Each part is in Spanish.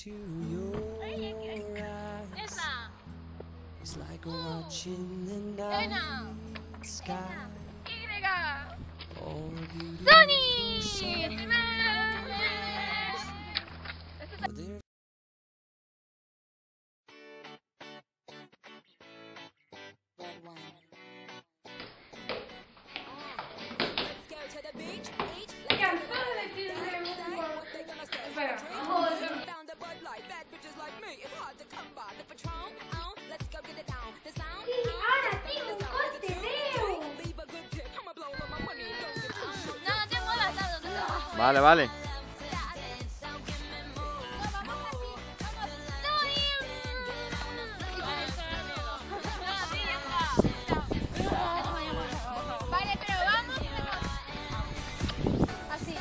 into your eyes. Esa. It's like watching the night sky. Y. All beautiful Sony. sights. But there's Vale, vale. Vale, pero vamos así.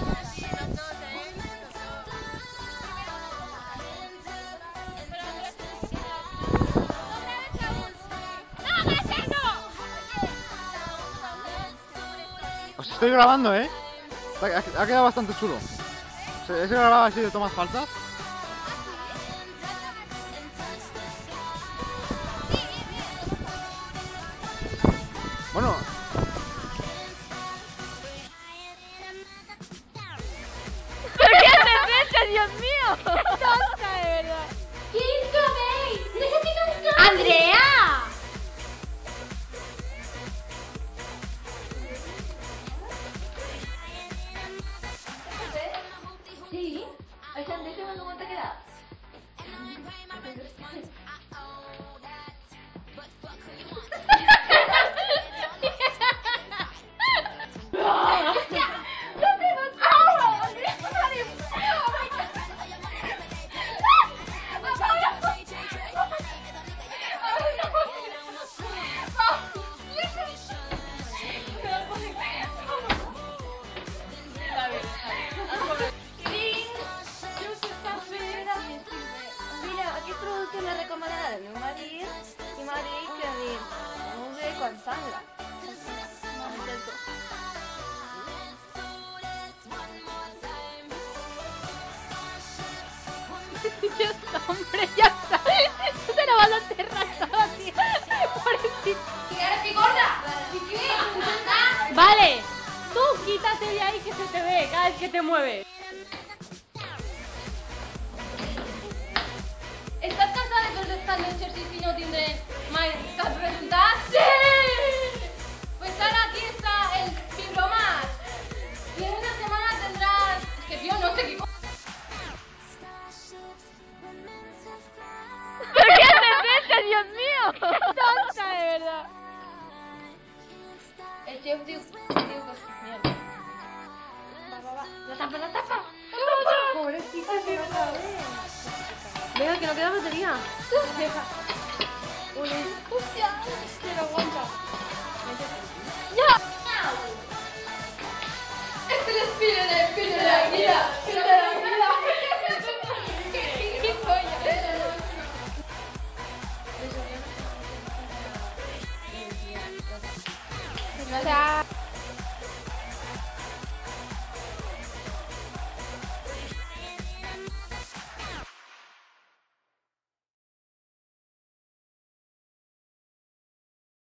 Os estoy grabando, ¿eh? Ha quedado bastante chulo. ¿Se grababa así de tomas falsas? Bueno. ¿Pero qué haces, Dios mío? Tonta, de verdad. ¿Quién coméis? ¡Necesito un café! ¡Andrea! Sí. Alexander, déjame cómo te quedas. La recomendada de mi marido y marido que mi mujer con sangre. Ya está, hombre, ya está. Tú te la vas a enterrar toda, tío. Pobrecita. ¿Qué eres mi gorda? ¿Y qué? Vale, tú quítate de ahí que se te ve cada vez que te mueves. ¿Estás cansada de contestar los ejercicios y no tendré más resultados? ¡Sí! Pues ahora aquí está el Fibromax. Y en una semana tendrás... Es que tío, no sé qué... ¿Pero qué haces, Dios mío? Tonta, de verdad. El chef dijo que mierda. Va. La tapa. Pobrecita, se van a ver. Venga, que no queda batería. Deja. Hostia, que lo aguanta. ¡Ya! Es el espíritu, mira. ¿Qué coño? Chao.